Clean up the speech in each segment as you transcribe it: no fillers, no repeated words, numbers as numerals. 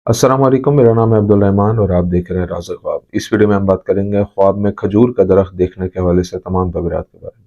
अस्सलाम वालेकुम। मेरा नाम है अब्दुल रहमान और आप देख रहे हैं राज़ ख्वाब। इस वीडियो में हम बात करेंगे ख्वाब में खजूर का दरख्त देखने के हवाले से तमाम तबीरात के बारे में।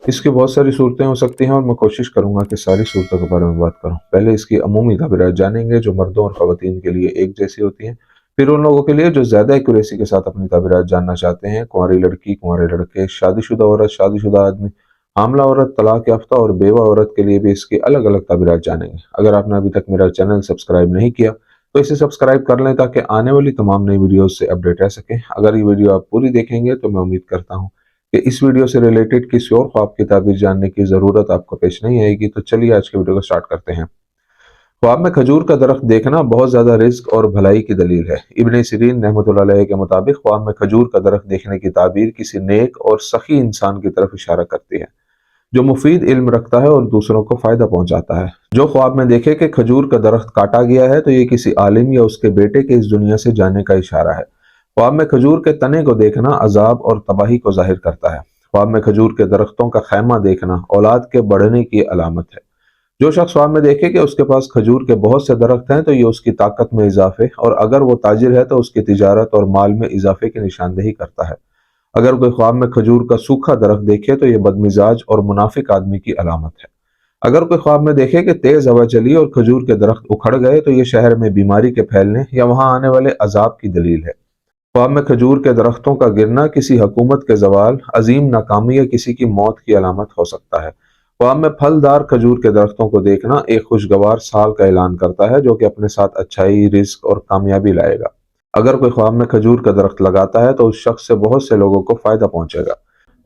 इसकी बहुत सारी सूरतें हो सकती हैं और मैं कोशिश करूंगा कि सारी सूरतों के बारे में बात करूं। पहले इसकी अमूमी तबीरात जानेंगे जो मर्दों और ख़वातीन के लिए एक जैसी होती हैं। फिर उन लोगों के लिए जो ज़्यादा एक्यूरेसी के साथ अपनी तबीरात जानना चाहते हैं, कुंवारी लड़की, कुंवारे लड़के, शादीशुदा औरत, शादीशुदा आदमी, हामला औरत, तलाक याफ्ता और बेवा औरत के लिए भी इसकी अलग अलग तबीरात जानेंगे। अगर आपने अभी तक मेरा चैनल सब्सक्राइब नहीं किया तो इसे सब्सक्राइब कर लें ताकि आने वाली तमाम नई वीडियोस से अपडेट रह सकें। अगर ये वीडियो आप पूरी देखेंगे तो मैं उम्मीद करता हूँ कि इस वीडियो से रिलेटेड किसी और ख्वाब की ताबीर जानने की ज़रूरत आपको पेश नहीं आएगी। तो चलिए आज के वीडियो को स्टार्ट करते हैं। ख्वाब में खजूर का दरख्त देखना बहुत ज़्यादा रिस्क और भलाई की दलील है। इब्न सिरीन रहमतुल्लाह अलैह के मुताबिक ख्वाब में खजूर का दरख्त देखने की ताबीर किसी नेक और सखी इंसान की तरफ इशारा करती है जो मुफीद इल्म रखता है और दूसरों को फायदा पहुंचाता है। जो ख्वाब में देखे कि खजूर का दरख्त काटा गया है तो ये किसी आलिम या उसके बेटे के इस दुनिया से जाने का इशारा है। ख्वाब में खजूर के तने को देखना अजाब और तबाही को जाहिर करता है। ख्वाब में खजूर के दरख्तों का खैमा देखना औलाद के बढ़ने की अलामत है। जो शख्स ख्वाब में देखे कि उसके पास खजूर के बहुत से दरख्त हैं तो ये उसकी ताकत में इजाफे और अगर वो ताजिर है तो उसकी तिजारत और माल में इजाफे की निशानदेही करता है। अगर कोई ख्वाब में खजूर का सूखा दरख्त देखे तो यह बदमिजाज और मुनाफिक आदमी की अलामत है। अगर कोई ख्वाब में देखे कि तेज हवा चली और खजूर के दरख्त उखड़ गए तो यह शहर में बीमारी के फैलने या वहां आने वाले अजाब की दलील है। ख्वाब में खजूर के दरख्तों का गिरना किसी हुकूमत के जवाल, अजीम नाकामी या किसी की मौत की अलामत हो सकता है। ख्वाब में फलदार खजूर के दरख्तों को देखना एक खुशगवार साल का ऐलान करता है जो कि अपने साथ अच्छाई, रिस्क और कामयाबी लाएगा। अगर कोई ख्वाब में खजूर का दरख्त लगाता है तो उस शख्स से बहुत से लोगों को फायदा पहुंचेगा।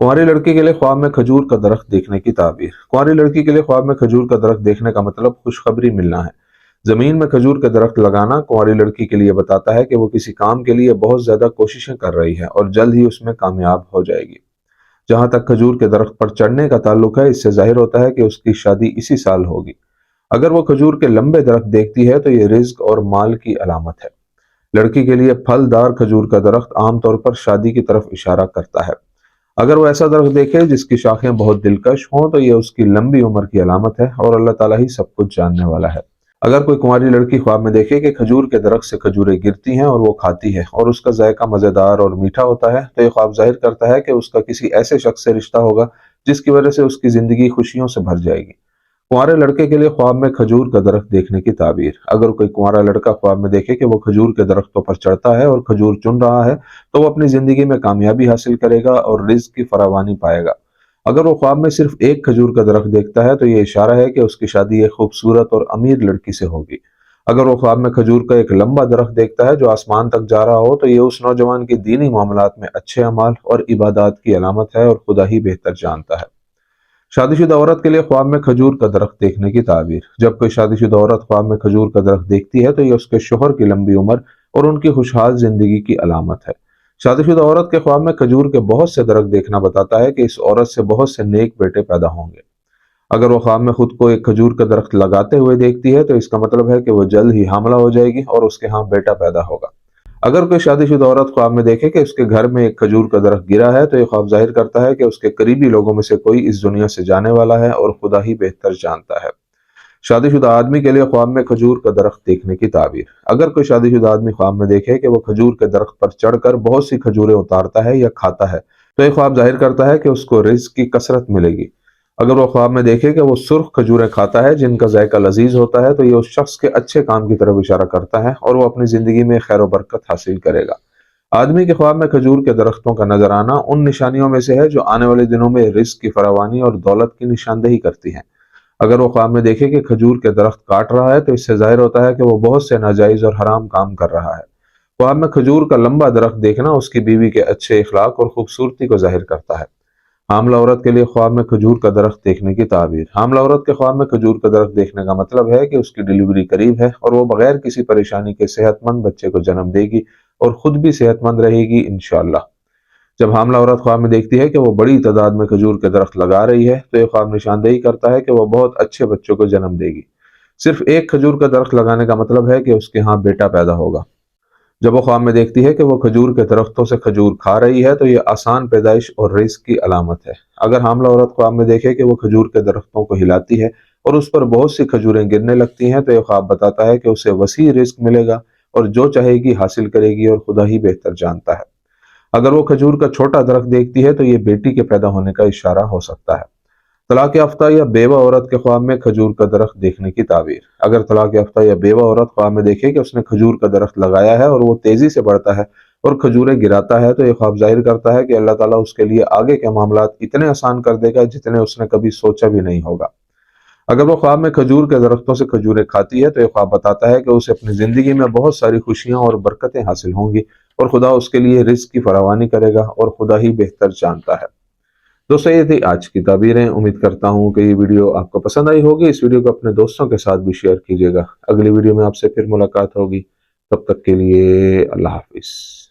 कुंवारी लड़की के लिए ख्वाब में खजूर का दरख्त देखने की ताबीर। कुंवारी लड़की के लिए ख्वाब में खजूर का दरख्त देखने का मतलब खुशखबरी मिलना है। जमीन में खजूर के दरख्त लगाना कुंवारी लड़की के लिए बताता है कि वो किसी काम के लिए बहुत ज्यादा कोशिशें कर रही है और जल्द ही उसमें कामयाब हो जाएगी। जहां तक खजूर के दरख्त पर चढ़ने का ताल्लुक है, इससे जाहिर होता है कि उसकी शादी इसी साल होगी। अगर वो खजूर के लंबे दरख्त देखती है तो ये रिज्क और माल की अलामत है। लड़की के लिए फलदार खजूर का दरख्त आमतौर पर शादी की तरफ इशारा करता है। अगर वो ऐसा दरख्त देखे जिसकी शाखें बहुत दिलकश हों तो ये उसकी लंबी उम्र की अलामत है और अल्लाह ताला ही सब कुछ जानने वाला है। अगर कोई कुंवारी लड़की ख्वाब में देखे कि खजूर के दरख्त से खजूरें गिरती हैं और वो खाती है और उसका जायका मजेदार और मीठा होता है तो ये ख्वाब जाहिर करता है कि उसका किसी ऐसे शख्स से रिश्ता होगा जिसकी वजह से उसकी जिंदगी खुशियों से भर जाएगी। कुंवारे लड़के के लिए ख्वाब में खजूर का दरख्त देखने की ताबीर। अगर कोई कुंवारा लड़का ख्वाब में देखे कि वो खजूर के दरख्तों पर चढ़ता है और खजूर चुन रहा है तो वो अपनी जिंदगी में कामयाबी हासिल करेगा और रिज्क की फरावानी पाएगा। अगर वो ख्वाब में सिर्फ एक खजूर का दरख्त देखता है तो ये इशारा है कि उसकी शादी एक खूबसूरत और अमीर लड़की से होगी। अगर वो ख्वाब में खजूर का एक लंबा दरख्त देखता है जो आसमान तक जा रहा हो तो ये उस नौजवान की दीनी मामलात में अच्छे अमाल और इबादत की अलामत है और खुदा ही बेहतर जानता है। शादीशुदा औरत के लिए ख्वाब में खजूर का दरख्त देखने की ताबीर। जब कोई शादीशुदा औरत ख्वाब में खजूर का दरख्त देखती है तो यह उसके शोहर की लंबी उम्र और उनकी खुशहाल जिंदगी की अलामत है। शादीशुदा औरत के ख्वाब में खजूर के बहुत से दरख्त देखना बताता है कि इस औरत से बहुत से नेक बेटे पैदा होंगे। अगर वो ख्वाब में खुद को एक खजूर का दरख्त लगाते हुए देखती है तो इसका मतलब है कि वो जल्द ही हामला हो जाएगी और उसके यहाँ बेटा पैदा होगा। अगर कोई शादीशुदा औरत ख्वाब में देखे कि उसके घर में एक खजूर का दरख्त गिरा है तो ये ख्वाब जाहिर करता है कि उसके करीबी लोगों में से कोई इस दुनिया से जाने वाला है और खुदा ही बेहतर जानता है। शादीशुदा आदमी के लिए ख्वाब में खजूर का दरख्त देखने की ताबीर। अगर कोई शादीशुदा आदमी ख्वाब में देखे कि वो खजूर के दरख्त पर चढ़कर बहुत सी खजूरें उतारता है या खाता है तो ये ख्वाब जाहिर करता है कि उसको रिज्क की कसरत मिलेगी। अगर वो ख्वाब में देखे कि वो सुर्ख खजूरें खाता है जिनका जायका लजीज होता है तो ये उस शख्स के अच्छे काम की तरफ इशारा करता है और वो अपनी जिंदगी में खैर बरकत हासिल करेगा। आदमी के ख्वाब में खजूर के दरख्तों का नजर आना उन निशानियों में से है जो आने वाले दिनों में रिस्क की फरावानी और दौलत की निशानदेही करती हैं। अगर वो ख्वाब में देखे कि खजूर के दरख्त काट रहा है तो इससे जाहिर होता है कि वो बहुत से नाजायज और हराम काम कर रहा है। ख्वाब में खजूर का लंबा दरख्त देखना उसकी बीवी के अच्छे इखलाक और खूबसूरती को जाहिर करता है। हामला औरत के लिए ख्वाब में खजूर का दरख्त देखने की ताबीर। हामला औरत के ख्वाब में खजूर का दरख्त देखने का मतलब है कि उसकी डिलीवरी करीब है और वो बगैर किसी परेशानी के सेहतमंद बच्चे को जन्म देगी और खुद भी सेहतमंद रहेगी इंशाअल्लाह। जब हामला औरत ख्वाब में देखती है कि वो बड़ी तादाद में खजूर के दरख्त लगा रही है तो ये ख्वाब निशानदेही करता है कि वो बहुत अच्छे बच्चों को जन्म देगी। सिर्फ एक खजूर का दरख्त लगाने का मतलब है कि उसके यहाँ बेटा पैदा होगा। जब वो ख्वाब में देखती है कि वो खजूर के दरख्तों से खजूर खा रही है तो ये आसान पैदाइश और रिस्क की अलामत है। अगर हामला औरत ख्वाब में देखे कि वो खजूर के दरख्तों को हिलाती है और उस पर बहुत सी खजूरें गिरने लगती हैं तो ये ख्वाब बताता है कि उसे वसी रिस्क मिलेगा اور جو چاہے گی حاصل کرے گی اور خدا ہی بہتر جانتا ہے۔ اگر وہ کھجور کا چھوٹا درخت دیکھتی ہے تو یہ بیٹی کے پیدا ہونے کا اشارہ ہو سکتا ہے۔ طلاق یافتہ یا بیوہ عورت کے خواب میں کھجور کا درخت دیکھنے کی تعبیر۔ اگر طلاق یافتہ یا بیوہ عورت خواب میں دیکھے کہ اس نے کھجور کا درخت لگایا ہے اور وہ تیزی سے بڑھتا ہے اور کھجوریں گراتا ہے، تو یہ خواب ظاہر کرتا ہے کہ اللہ تعالیٰ اس کے لیے آگے کے معاملات اتنے آسان کر دے گا جتنے اس نے کبھی سوچا بھی نہیں ہوگا۔ اگر وہ خواب میں کھجور کے درختوں سے کھجوریں کھاتی ہے تو یہ خواب بتاتا ہے کہ اسے اپنی زندگی میں بہت ساری خوشیاں اور برکتیں حاصل ہوں گی اور خدا اس کے لیے رزق کی فراوانی کرے گا اور خدا ہی بہتر جانتا ہے۔ دوستو، یہ تھی آج کی تعبیریں۔ امید کرتا ہوں کہ یہ ویڈیو آپ کو پسند آئی ہوگی۔ اس ویڈیو کو اپنے دوستوں کے ساتھ بھی شیئر کیجیے گا۔ اگلی ویڈیو میں آپ سے پھر ملاقات ہوگی، تب تک کے لیے اللہ حافظ۔